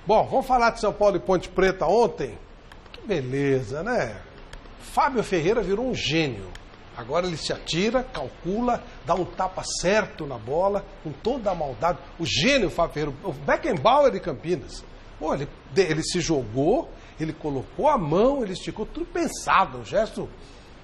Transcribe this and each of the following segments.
Bom, vamos falar de São Paulo e Ponte Preta ontem? Que beleza, né? Fábio Ferreira virou um gênio. Agora ele se atira, calcula, dá um tapa certo na bola, com toda a maldade. O gênio Fábio Ferreira, o Beckenbauer de Campinas. Pô, ele se jogou, ele colocou a mão, ele esticou, tudo pensado, um gesto.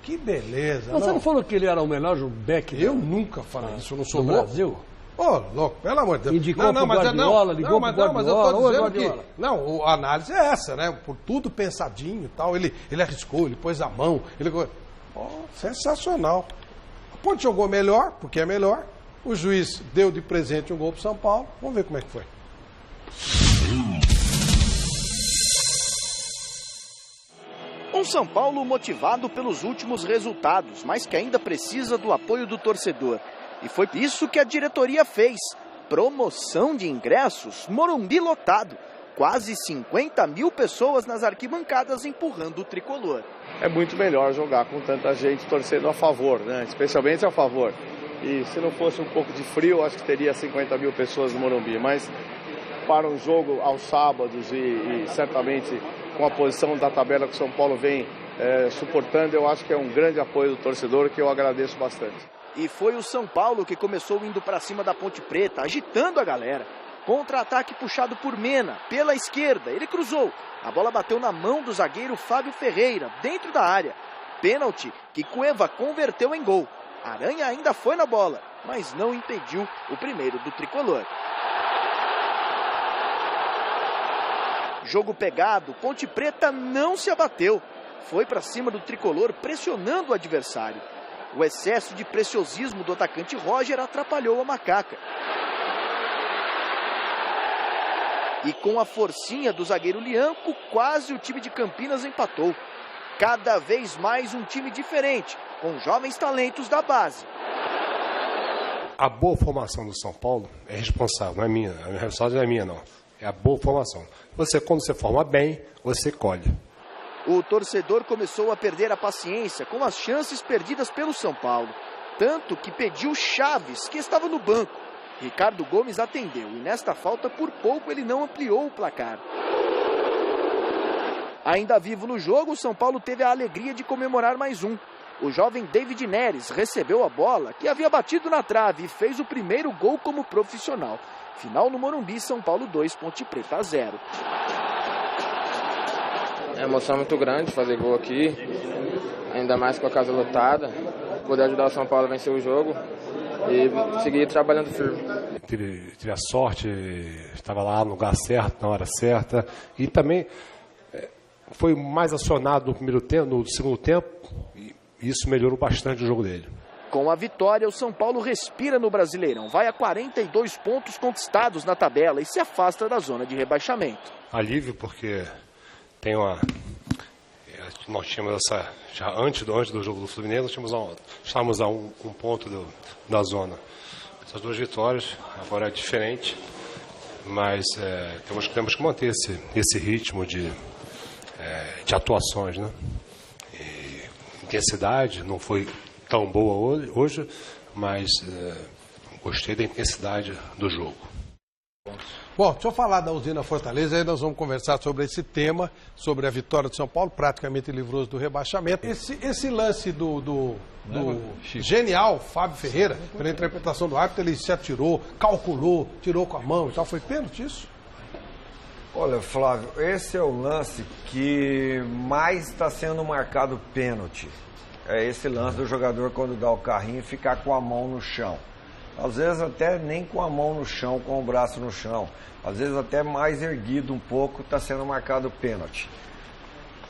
Que beleza. Você não falou que ele era o melhor Beckenbauer? Eu nunca falei isso, eu não sou do louco. Brasil? Ô, louco, pelo amor de Deus. Indicou pro Guardiola, ligou pro Guardiola. Mas eu tô dizendo que... Não, a análise é essa, né? Por tudo pensadinho e tal. Ele arriscou, ele pôs a mão. Sensacional. A Ponte jogou melhor, porque é melhor. O juiz deu de presente um gol pro São Paulo. Vamos ver como é que foi. Um São Paulo motivado pelos últimos resultados, mas que ainda precisa do apoio do torcedor. E foi isso que a diretoria fez. Promoção de ingressos, Morumbi lotado. Quase 50 mil pessoas nas arquibancadas empurrando o tricolor. É muito melhor jogar com tanta gente torcendo a favor, né? Especialmente a favor. E se não fosse um pouco de frio, acho que teria 50 mil pessoas no Morumbi. Mas para um jogo aos sábados e certamente com a posição da tabela que o São Paulo vem suportando, eu acho que é um grande apoio do torcedor que eu agradeço bastante. E foi o São Paulo que começou indo para cima da Ponte Preta, agitando a galera. Contra-ataque puxado por Mena, pela esquerda, ele cruzou. A bola bateu na mão do zagueiro Fábio Ferreira, dentro da área. Pênalti que Cueva converteu em gol. Aranha ainda foi na bola, mas não impediu o primeiro do tricolor. Jogo pegado, Ponte Preta não se abateu. Foi para cima do tricolor, pressionando o adversário. O excesso de preciosismo do atacante Roger atrapalhou a macaca. E com a forcinha do zagueiro Lianco, quase o time de Campinas empatou. Cada vez mais um time diferente, com jovens talentos da base. A boa formação do São Paulo é responsável, não é minha. A responsabilidade não é minha, não. É a boa formação. Quando você forma bem, você colhe. O torcedor começou a perder a paciência com as chances perdidas pelo São Paulo. Tanto que pediu Chaves, que estava no banco. Ricardo Gomes atendeu e nesta falta por pouco ele não ampliou o placar. Ainda vivo no jogo, o São Paulo teve a alegria de comemorar mais um. O jovem David Neres recebeu a bola que havia batido na trave e fez o primeiro gol como profissional. Final no Morumbi, São Paulo 2, Ponte Preta 0. É uma emoção muito grande fazer gol aqui, ainda mais com a casa lotada. Poder ajudar o São Paulo a vencer o jogo e seguir trabalhando firme. Tive a sorte, estava lá no lugar certo, na hora certa. E também foi mais acionado no primeiro tempo, no segundo tempo, e isso melhorou bastante o jogo dele. Com a vitória, o São Paulo respira no Brasileirão. Vai a 42 pontos conquistados na tabela e se afasta da zona de rebaixamento. Alívio porque nós tínhamos essa... Já antes do jogo do Fluminense, estávamos a um ponto da zona. Essas duas vitórias, agora é diferente, mas temos que manter esse ritmo de atuações, né? E intensidade não foi tão boa hoje, mas gostei da intensidade do jogo. Bom, deixa eu falar da usina Fortaleza, aí nós vamos conversar sobre esse tema, sobre a vitória do São Paulo, praticamente livrou-se do rebaixamento. Esse lance do genial Fábio Ferreira, pela interpretação do árbitro, ele se atirou, calculou, tirou com a mão e tal, foi pênalti isso? Olha, Flávio, esse é o lance que mais está sendo marcado pênalti. É esse lance do jogador quando dá o carrinho e ficar com a mão no chão. Às vezes até nem com a mão no chão, com o braço no chão. Às vezes até mais erguido um pouco está sendo marcado pênalti.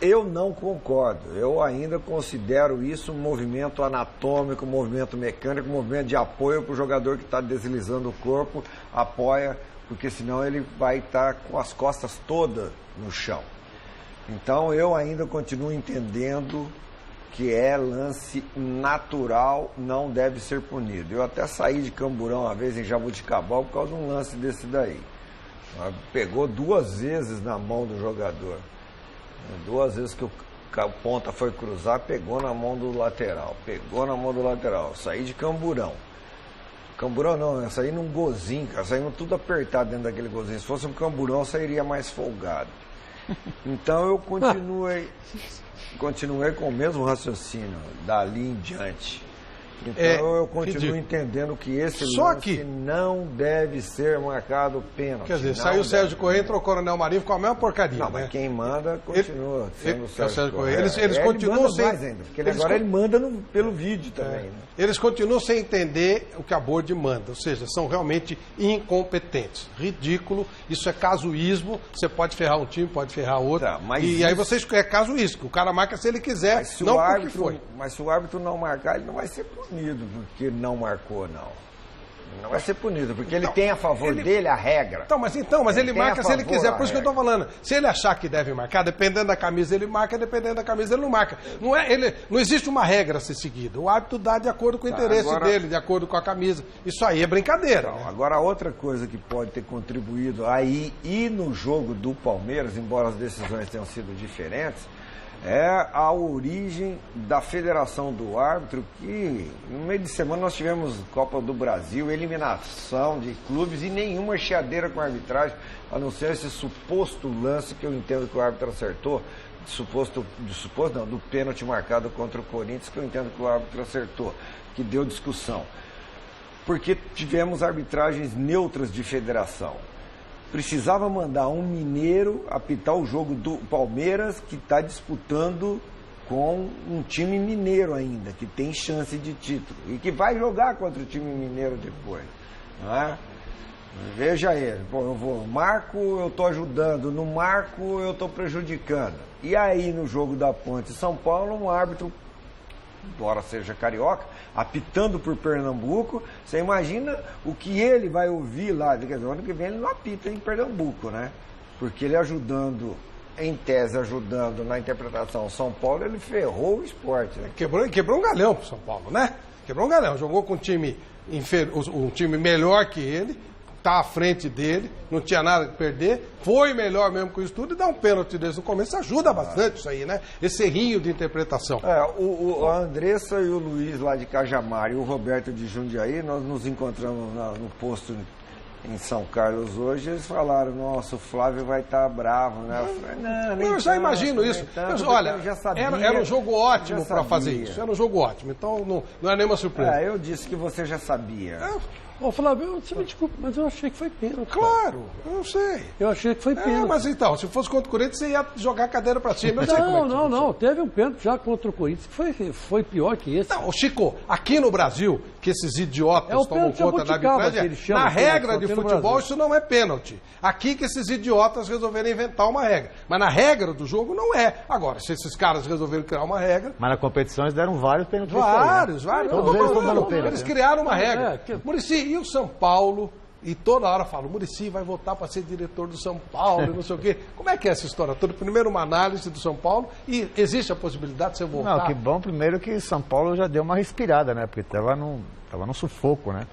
Eu não concordo. Eu ainda considero isso um movimento anatômico, um movimento mecânico, um movimento de apoio para o jogador que está deslizando o corpo, apoia, porque senão ele vai estar com as costas todas no chão. Então eu ainda continuo entendendo que é lance natural, não deve ser punido. Eu até saí de Camburão uma vez em Jabuticabal por causa de um lance desse daí. Pegou 2 vezes na mão do jogador. 2 vezes que o ponta foi cruzar, pegou na mão do lateral. Saí de Camburão. Camburão não, essa aí num gozinho, cara, saímos tudo apertado dentro daquele gozinho. Se fosse um camburão, sairia mais folgado. Então eu continuei com o mesmo raciocínio, dali em diante. Então eu continuo entendendo que esse lance não deve ser marcado pênalti. Quer dizer, saiu o Sérgio Corrêa, entrou o Coronel Marinho, ficou a mesma porcaria. Não, mas quem manda continua sendo o Sérgio Corrêa. Eles continuam sem... mais ainda, porque ele manda pelo vídeo também. Né? Eles continuam sem entender o que a board manda, ou seja, são realmente incompetentes. Ridículo, isso é casuísmo, você pode ferrar um time, pode ferrar outro. Tá, aí vocês é casuísmo, o cara marca se ele quiser, não porque foi. Mas se o árbitro não marcar, ele não vai ser punido porque não marcou, não. Não vai ser punido, porque ele tem a favor dele a regra. Mas ele marca se ele quiser, por isso que eu estou falando. Se ele achar que deve marcar, dependendo da camisa ele marca, dependendo da camisa ele não marca. Não existe uma regra a ser seguida. O árbitro dá de acordo com o interesse dele, de acordo com a camisa. Isso aí é brincadeira. Né? Agora, outra coisa que pode ter contribuído aí e no jogo do Palmeiras, embora as decisões tenham sido diferentes, é a origem da federação do árbitro, que no meio de semana nós tivemos Copa do Brasil, eliminação de clubes e nenhuma chiadeira com a arbitragem, a não ser esse suposto lance que eu entendo que o árbitro acertou, do pênalti marcado contra o Corinthians, que eu entendo que o árbitro acertou, que deu discussão. Porque tivemos arbitragens neutras de federação. Precisava mandar um mineiro apitar o jogo do Palmeiras, que está disputando com um time mineiro ainda, que tem chance de título e que vai jogar contra o time mineiro depois. Não é? Veja ele, marco, eu estou ajudando, no marco, eu estou prejudicando. E aí no jogo da Ponte São Paulo, um árbitro, embora seja carioca, apitando por Pernambuco, você imagina o que ele vai ouvir lá, quer dizer, o ano que vem ele não apita em Pernambuco, né? Porque ele ajudando, em tese, ajudando na interpretação São Paulo, ele ferrou o esporte. Né? Quebrou um galhão pro São Paulo, né? Quebrou um galhão, jogou com um time melhor que ele, tá à frente dele, não tinha nada que perder, foi melhor mesmo com isso tudo, e dá um pênalti desde o começo, ajuda bastante isso aí, né? Esse errinho de interpretação. A Andressa e o Luiz lá de Cajamar e o Roberto de Jundiaí, nós nos encontramos no posto em São Carlos hoje, eles falaram, nossa, o Flávio vai estar bravo, né? Eu já imagino isso. Olha, era um jogo ótimo para fazer isso, era um jogo ótimo, então não é nenhuma surpresa. Eu disse que você já sabia. Ô, Flávio, você me desculpa, mas eu achei que foi pênalti. Claro, eu sei. Eu achei que foi pênalti. Mas então, se fosse contra o Corinthians, você ia jogar a cadeira pra cima. Não. Teve um pênalti já contra o Corinthians que foi pior que esse. Não, Chico, aqui no Brasil, que esses idiotas tomam conta da arbitragem, na regra de futebol isso não é pênalti. Aqui que esses idiotas resolveram inventar uma regra. Mas na regra do jogo não é. Agora, se esses caras resolveram criar uma regra... Mas na competição eles deram vários pênaltis. Vários. Todos eles estão dando pênalti. Eles criaram uma regra. Muricy, e o São Paulo, e toda hora fala, o Muricy vai voltar para ser diretor do São Paulo, e não sei o quê. Como é que é essa história toda? Primeiro uma análise do São Paulo, e existe a possibilidade de você voltar? Não, que bom primeiro que São Paulo já deu uma respirada, né? Porque estava num sufoco, né?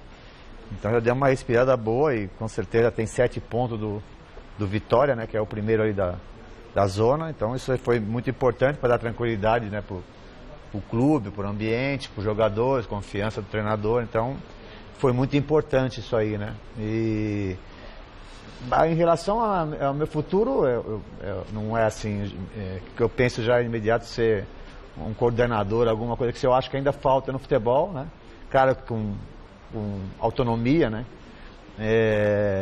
Então já deu uma respirada boa e com certeza tem 7 pontos do Vitória, né? Que é o primeiro ali da zona. Então isso foi muito importante para dar tranquilidade, né? Pro clube, pro ambiente, pros jogadores, confiança do treinador. Então foi muito importante isso aí, né? E em relação ao meu futuro, não é assim que eu penso já imediato ser um coordenador, alguma coisa que eu acho que ainda falta no futebol, né? Cara com autonomia, né?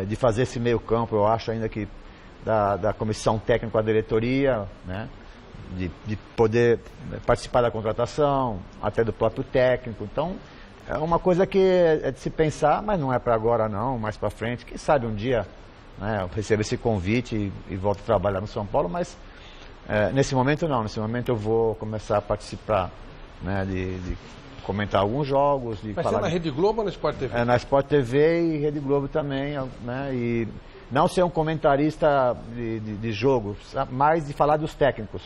De fazer esse meio campo, eu acho ainda que da comissão técnica com a diretoria, né? De poder participar da contratação, até do próprio técnico. Então é uma coisa que é de se pensar, mas não é para agora não, mais para frente. Quem sabe um dia, né, eu recebo esse convite e volto a trabalhar no São Paulo, mas nesse momento não. Nesse momento eu vou começar a participar, né, de comentar alguns jogos. Vai ser na Rede Globo ou na Sport TV? Na Sport TV e Rede Globo também, né, e não ser um comentarista de jogo, mais de falar dos técnicos.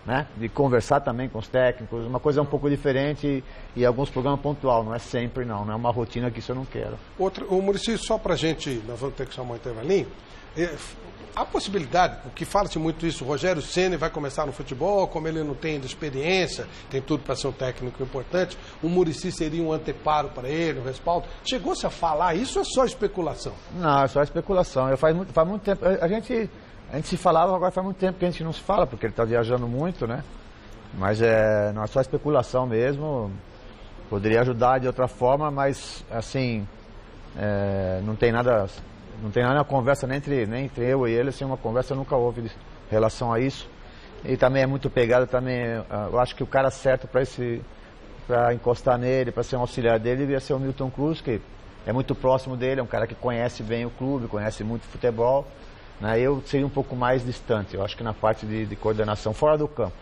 né? De conversar também com os técnicos, uma coisa um pouco diferente e alguns programas pontual, não é sempre não é uma rotina que isso eu não quero. O Muricy, só pra gente, nós vamos ter que chamar um intervalinho, há possibilidade, o que fala-se muito isso, o Rogério Ceni vai começar no futebol, como ele não tem ainda experiência, tem tudo para ser um técnico importante, o Muricy seria um anteparo para ele, um respaldo. Chegou-se a falar isso ou é só especulação? Não, é só especulação. Faz muito tempo, a gente se falava, agora faz muito tempo que a gente não se fala, porque ele está viajando muito, né? Mas não é só especulação mesmo, poderia ajudar de outra forma, mas assim, não tem nada na conversa nem entre eu e ele, assim, uma conversa nunca houve em relação a isso. E também é muito pegado também, eu acho que o cara certo para encostar nele, para ser um auxiliar dele, devia ser o Milton Cruz, que é muito próximo dele, é um cara que conhece bem o clube, conhece muito futebol, né? Eu seria um pouco mais distante, eu acho que na parte de coordenação, fora do campo.